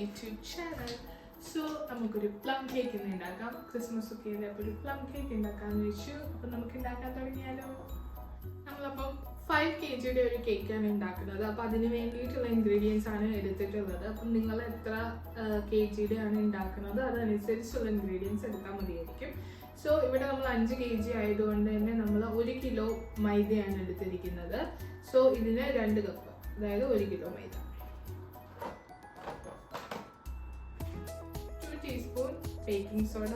YouTube channel. So നമുക്കൊരു plum cake ഇന്ന് ഉണ്ടാക്കാം. ക്രിസ്മസ് ഒക്കെ അല്ലേ, അപ്പോൾ ഒരു പ്ലം കേക്ക് ഉണ്ടാക്കാമെന്ന് വെച്ചു. അപ്പം നമുക്ക് ഉണ്ടാക്കാൻ തുടങ്ങിയാലോ. നമ്മളപ്പം 5 kg ഒരു കേക്കാണ് ഉണ്ടാക്കുന്നത്. അപ്പോൾ അതിന് വേണ്ടിയിട്ടുള്ള ഇൻഗ്രീഡിയൻസ് ആണ് എടുത്തിട്ടുള്ളത്. അപ്പം നിങ്ങൾ എത്ര kg ആണ് ഉണ്ടാക്കുന്നത് അതനുസരിച്ചുള്ള ഇൻഗ്രീഡിയൻസ് എടുത്താൽ മതിയായിരിക്കും. സോ ഇവിടെ നമ്മൾ 5 kg ആയതുകൊണ്ട് തന്നെ നമ്മൾ 1 കിലോ മൈദയാണ് എടുത്തിരിക്കുന്നത്. സോ ഇതിന് 2 കപ്പ്, അതായത് 1 കിലോ മൈദ. 2 teaspoon baking soda,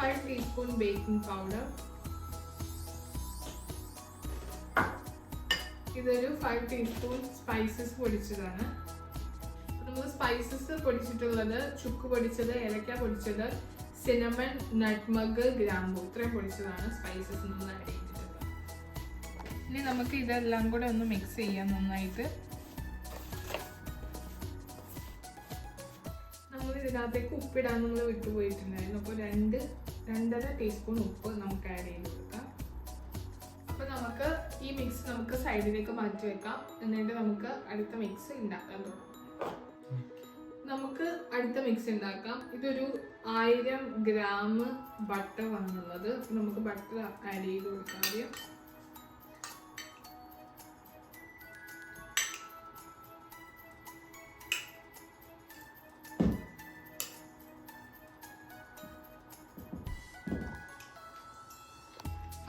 5 teaspoon baking powder, ഇതൊരു 5 ടീസ്പൂൺ സ്പൈസസ് പൊടിച്ചതാണ്. നമ്മൾ സ്പൈസസ് പൊടിച്ചിട്ടുള്ളത് ചുക്ക് പൊടിച്ചത്, ഏലക്ക പൊടിച്ചത്, സിനമൺ, നട്ട്മഗ്, ഗ്രാമ്പൂ, ഇത്രയും പൊടിച്ചതാണ് സ്പൈസസ് നമ്മൾ ആഡ് ചെയ്തിട്ടുള്ളത്. ഇനി നമുക്ക് ഇതെല്ലാം കൂടെ ഒന്ന് മിക്സ് ചെയ്യാം നന്നായിട്ട്. നമ്മൾ ഇതിനകത്തേക്ക് ഉപ്പിടാൻ നമ്മൾ വിട്ടുപോയിട്ടുണ്ടായിരുന്നു. അപ്പോൾ 2.5 ടീസ്പൂൺ ഉപ്പ് നമുക്ക് ആഡ് ചെയ്ത് കൊടുക്കാം. അപ്പോൾ നമുക്ക് ഈ മിക്സ് നമുക്ക് സൈഡിലേക്ക് മാറ്റി വെക്കാം. എന്നിട്ട് നമുക്ക് അടുത്ത മിക്സ് ഉണ്ടാക്കാൻ തുടങ്ങാം. നമുക്ക് അടുത്ത മിക്സ് ഉണ്ടാക്കാം. ഇതൊരു 1000 ഗ്രാം ബട്ടർ ആണുള്ളത്. നമുക്ക് ബട്ടർ ആഡ് ചെയ്ത് കൊടുക്കാം ആദ്യം.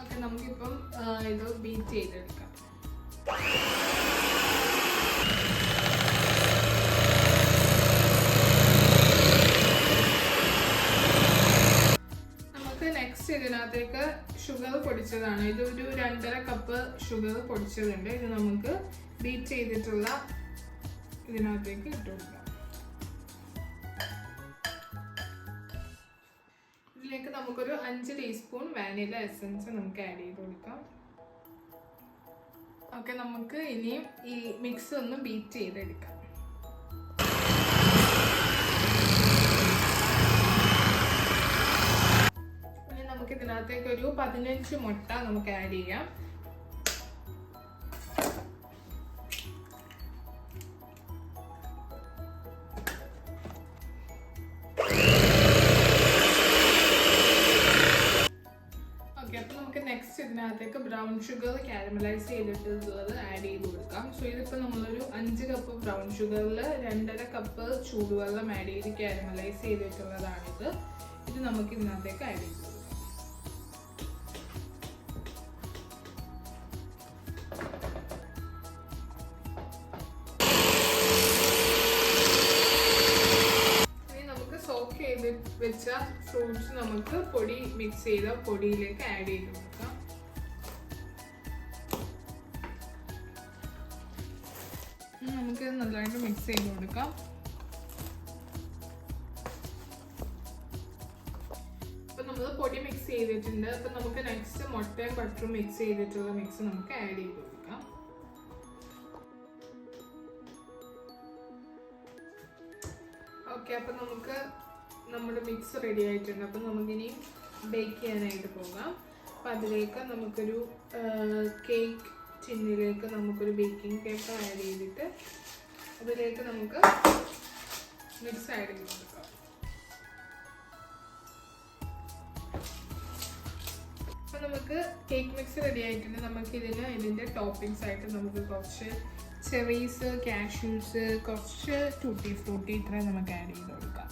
ഓക്കെ, നമുക്കിപ്പം ഇത് ബീറ്റ് ചെയ്തെടുക്കാം. ഇതിനകത്തേക്ക് ഷുഗർ പൊടിച്ചതാണ്. ഇതൊരു 2.5 കപ്പ് ഷുഗർ പൊടിച്ചതുണ്ട്. ഇത് നമുക്ക് ബീറ്റ് ചെയ്തിട്ടുള്ള ഇതിനകത്തേക്ക് ഇട്ട് കൊടുക്കാം. ഇതിലേക്ക് നമുക്കൊരു 5 ടീസ്പൂൺ വാനില എസൻസ് നമുക്ക് ആഡ് ചെയ്ത് കൊടുക്കാം. ഓക്കെ, നമുക്ക് ഇനിയും ഈ മിക്സ് ഒന്ന് ബീറ്റ് ചെയ്തെടുക്കാം. ഇതിനകത്തേക്ക് ഒരു 15 മുട്ട നമുക്ക് ആഡ് ചെയ്യാം. ഓക്കെ, അപ്പോൾ നമുക്ക് നെക്സ്റ്റ് ഇതിനകത്തേക്ക് ബ്രൗൺ ഷുഗർ കാരമലൈസ് ചെയ്തിട്ടുള്ളത് ആഡ് ചെയ്ത് കൊടുക്കാം. സോ ഇതിപ്പോൾ നമ്മളൊരു 5 കപ്പ് ബ്രൗൺ ഷുഗറിൽ 2.5 കപ്പ് ചൂടുവെള്ളം ആഡ് ചെയ്ത് കാരമലൈസ് ചെയ്തിട്ടുള്ളതാണിത്. ഇത് നമുക്ക് ഇതിനകത്തേക്ക് ആഡ് ചെയ്ത് കൊടുക്കാം. വെച്ച ഫ്രൂട്ട്സ് നമുക്ക് പൊടി മിക്സ് ചെയ്ത പൊടിയിലേക്ക് ആഡ് ചെയ്ത് കൊടുക്കാം. നമുക്ക് നല്ലതായിട്ട് മിക്സ് ചെയ്ത് കൊടുക്കാം. അപ്പൊ നമ്മൾ പൊടി മിക്സ് ചെയ്തിട്ടുണ്ട്. അപ്പൊ നമുക്ക് നെക്സ്റ്റ് മുട്ടയും ബട്ടറും മിക്സ് ചെയ്തിട്ടുള്ള മിക്സ് നമുക്ക് ആഡ് ചെയ്ത് കൊടുക്കാം. ഓക്കെ, അപ്പൊ നമുക്ക് നമ്മുടെ മിക്സ് റെഡി ആയിട്ടുണ്ട്. അപ്പം നമുക്കിനി ബേക്ക് ചെയ്യാനായിട്ട് പോകാം. അപ്പം അതിലേക്ക് നമുക്കൊരു കേക്ക് ടിന്നിലേക്ക് നമുക്കൊരു ബേക്കിംഗ് പേപ്പർ ആഡ് ചെയ്തിട്ട് അതിലേക്ക് നമുക്ക് മിക്സ് ആഡ് ചെയ്ത് കൊടുക്കാം. അപ്പം നമുക്ക് കേക്ക് മിക്സ് റെഡി ആയിട്ടുണ്ട്. നമുക്കിതിന് ഇതിൻ്റെ ടോപ്പിങ്സ് ആയിട്ട് നമുക്ക് കുറച്ച് ചെറീസ്, കാഷ്യൂസ്, കുറച്ച് ടൂട്ടി ഫ്രൂട്ടി ഇത്രയും നമുക്ക് ആഡ് ചെയ്ത് കൊടുക്കാം.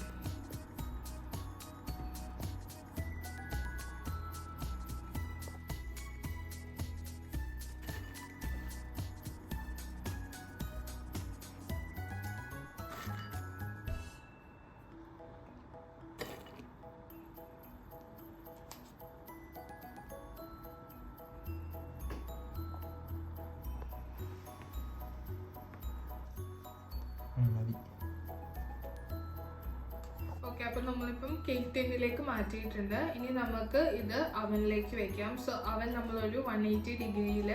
ഓക്കെ, അപ്പം നമ്മളിപ്പം കേക്ക് ടിന്നിലേക്ക് മാറ്റിയിട്ടുണ്ട്. ഇനി നമുക്ക് ഇത് അവനിലേക്ക് വെക്കാം. സോ അവൻ നമ്മളൊരു 180 ഡിഗ്രിയിൽ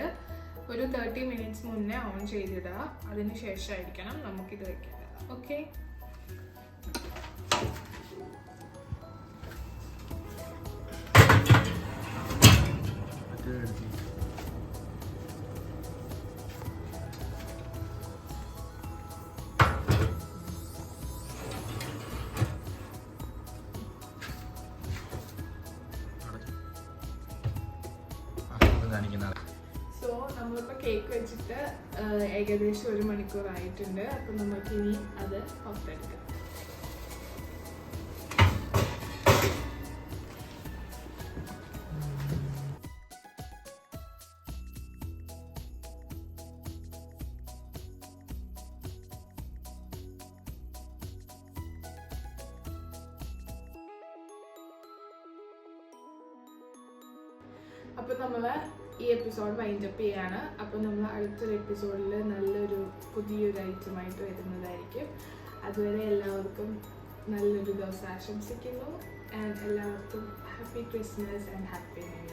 ഒരു 30 മിനിറ്റ്സ് മുന്നേ ഓൺ ചെയ്തിടുക. അതിന് ശേഷമായിരിക്കണം നമുക്കിത് വെക്കേണ്ടത്. ഓക്കെ, വീഡിയോസിലും കാണിക്കുന്നത്. സോ നമ്മളിപ്പോൾ കേക്ക് വെച്ചിട്ട് ഏകദേശം 1 മണിക്കൂറായിട്ടുണ്ട്. അപ്പം നമുക്ക് ഇനി അത് പുറത്തെടുക്കാം. അപ്പോൾ നമ്മൾ ഈ എപ്പിസോഡ് വൈൻഡപ്പ് ചെയ്യാണ്. അപ്പോൾ നമ്മൾ അടുത്തൊരു എപ്പിസോഡിൽ നല്ലൊരു പുതിയൊരു ഐറ്റമായിട്ട് വരുന്നതായിരിക്കും. അതുവരെ എല്ലാവർക്കും നല്ലൊരു ദിവസം ആശംസിക്കുന്നു. ആൻഡ് എല്ലാവർക്കും happy Christmas and happy new year.